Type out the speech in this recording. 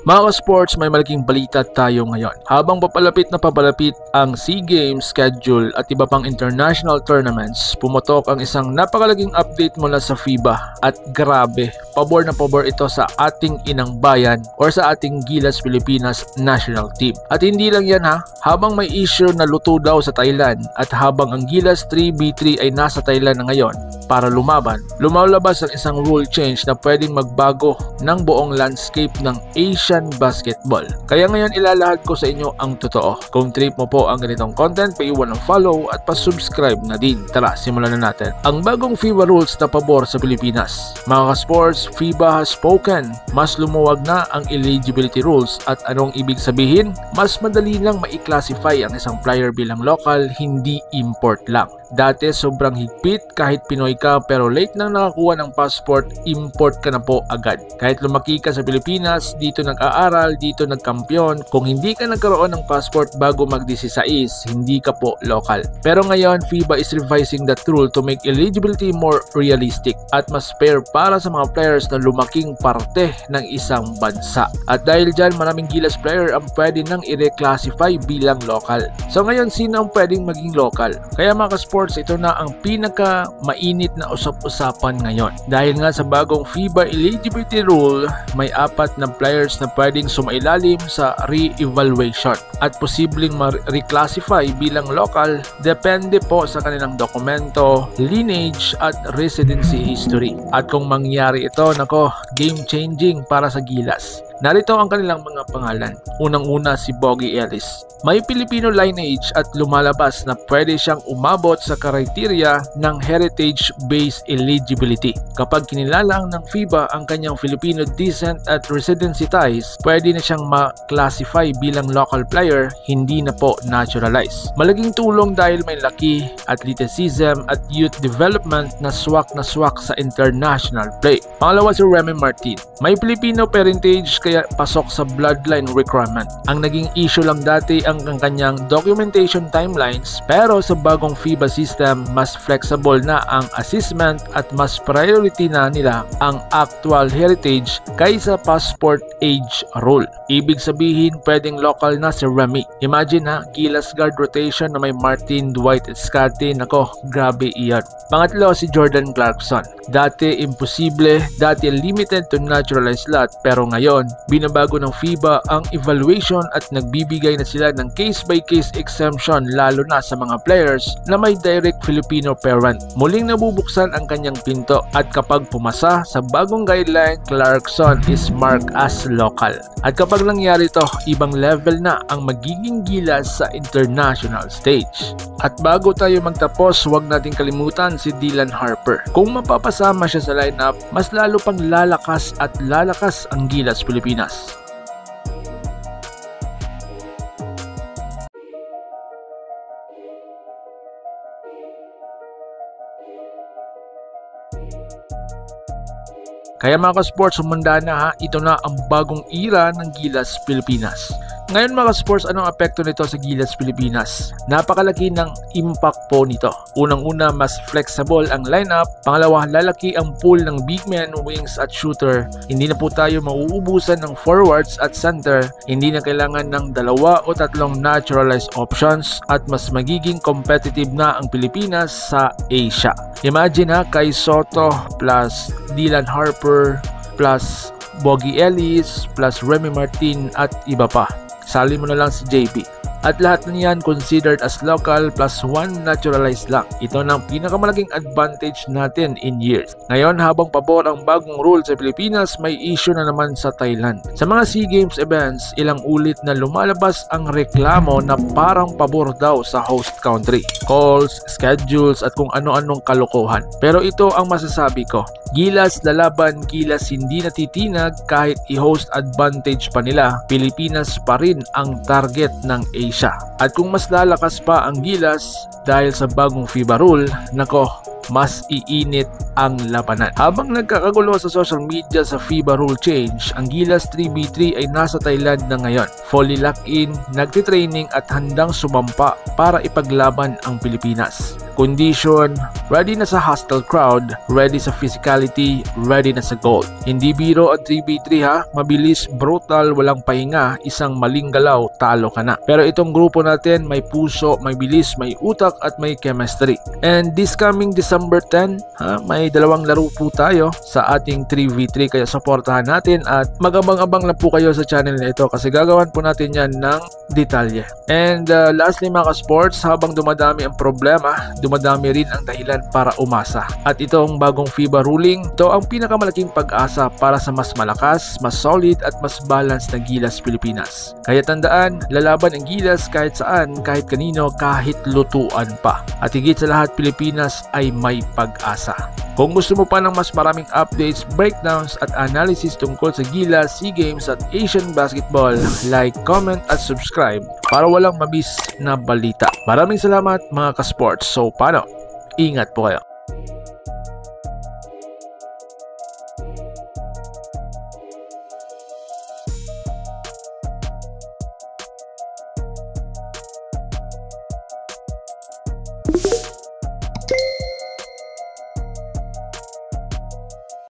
Mga sports, may malaking balita tayo ngayon. Habang papalapit na papalapit ang SEA Games schedule at iba pang international tournaments, pumotok ang isang napakalaging update mula sa FIBA. At grabe, pabor na pabor ito sa ating inang bayan or sa ating Gilas Pilipinas national team. At hindi lang yan ha, habang may issue na luto daw sa Thailand at habang ang Gilas 3v3 ay nasa Thailand na ngayon para lumaban, lumalabas ang isang rule change na pwedeng magbago ng buong landscape ng Asian basketball. Kaya ngayon ilalahad ko sa inyo ang totoo. Kung trip mo po ang ganitong content, paiwan ng follow at pa-subscribe na din. Tara, simulan na natin. Ang bagong FIBA rules na pabor sa Pilipinas. Mga ka-sports, FIBA has spoken. Mas lumuwag na ang eligibility rules at anong ibig sabihin? Mas madali lang ma-classify ang isang player bilang local, hindi import lang. Dati sobrang higpit, kahit Pinoy ka pero late nang nakakuha ng passport, import ka na po agad. Kahit lumaki ka sa Pilipinas, dito nag-aaral, dito nagkampiyon, kung hindi ka nagkaroon ng passport bago mag-16, hindi ka po local. Pero ngayon, FIBA is revising that rule to make eligibility more realistic at mas fair para sa mga players na lumaking parte ng isang bansa. At dahil dyan, maraming Gilas player ang pwede nang i-reclassify bilang local. So ngayon, sino ang pwedeng maging local? Kaya mga sports, ito na ang pinaka mainit na usap-usapan ngayon. Dahil nga sa bagong FIBA eligibility rule, may 4 na players na pwedeng sumailalim sa re-evaluation at posibleng ma-reclassify bilang local depende po sa kanilang dokumento, lineage at residency history. At kung mangyari ito, nako, game-changing para sa Gilas. Narito ang kanilang mga pangalan. Unang-una si Bogie Ellis. May Filipino lineage at lumalabas na pwede siyang umabot sa criteria ng heritage-based eligibility. Kapag kinilalang ng FIBA ang kanyang Filipino descent at residency ties, pwede na siyang ma-classify bilang local player, hindi na po naturalized. Malaking tulong dahil may laki, athleticism at youth development na swak sa international play. Pangalawa si Remy Martin. May Filipino parentage kaya pasok sa bloodline requirement. Ang naging issue lang dati ang kanyang documentation timelines, pero sa bagong FIBA system, mas flexible na ang assessment at mas priority na nila ang actual heritage kaysa passport age rule. Ibig sabihin, pwedeng local na si Remy. Imagine ha, Gilas guard rotation na may Martin, Dwight at Scotty. Nako, grabe iyan. Pangatlo si Jordan Clarkson. Dati imposible, dati limited to naturalized slot, pero ngayon binabago ng FIBA ang evaluation at nagbibigay na sila ng case-by-case exemption lalo na sa mga players na may direct Filipino parent. Muling nabubuksan ang kanyang pinto at kapag pumasa sa bagong guideline, Clarkson is marked as local. At kapag nangyari ito, ibang level na ang magiging Gilas sa international stage. At bago tayo magtapos, huwag nating kalimutan si Dylan Harper. Kung mapapasama siya sa lineup, mas lalo pang lalakas ang Gilas Pilipinas. Kaya mga ka-sports, sumanda na ha, ito na ang bagong era ng Gilas Pilipinas. Ngayon mga sports, anong apekto nito sa Gilas Pilipinas? Napakalaki ng impact po nito. Unang-una, mas flexible ang lineup. Pangalawa, lalaki ang pool ng big men, wings at shooter. Hindi na po tayo mauubusan ng forwards at center. Hindi na kailangan ng 2 o 3 naturalized options at mas magiging competitive na ang Pilipinas sa Asia. Imagine ha, Kai Soto plus Dylan Harper plus Bogie Ellis plus Remy Martin at iba pa. Sali mo na lang si JP. At lahat niyan considered as local plus 1 naturalized lang. Ito na ang pinakamalaking advantage natin in years. Ngayon, habang pabor ang bagong rule sa Pilipinas, may issue na naman sa Thailand. Sa mga SEA Games events, ilang ulit na lumalabas ang reklamo na parang pabor daw sa host country. Calls, schedules at kung ano-anong kalokohan. Pero ito ang masasabi ko. Gilas lalaban, Gilas hindi natitinag kahit i-host advantage pa nila. Pilipinas pa rin ang target ng Asia. At kung mas lalakas pa ang Gilas dahil sa bagong FIBA rule, nako, mas iinit ang labanan. Habang nagkakagulo sa social media sa FIBA rule change, ang Gilas 3v3 ay nasa Thailand na ngayon. Fully locked in, nagtitraining at handang sumampa para ipaglaban ang Pilipinas. condition, ready na sa hostile crowd, ready sa physicality, ready na sa gold. Hindi biro ang 3v3 ha, mabilis, brutal, walang pahinga, isang maling galaw, talo ka na. Pero itong grupo natin may puso, may bilis, may utak at may chemistry. And this coming December 10, may dalawang laro po tayo sa ating 3v3 kaya supportahan natin at magabang-abang lang po kayo sa channel na ito kasi gagawan po natin yan ng detalye. And lastly mga ka-sports, habang dumadami ang problema, dumadami rin ang dahilan para umasa. At itong bagong FIBA ruling, ito ang pinakamalaking pag-asa para sa mas malakas, mas solid at mas balanced na Gilas Pilipinas. Kaya tandaan, lalaban ang Gilas kahit saan, kahit kanino, kahit lutuan pa. At higit sa lahat, Pilipinas ay may pag-asa. Kung gusto mo pa ng mas maraming updates, breakdowns at analysis tungkol sa Gilas, SEA Games at Asian Basketball, like, comment at subscribe para walang mamiss na balita. Maraming salamat mga ka-sports. So paano? Ingat po kayo.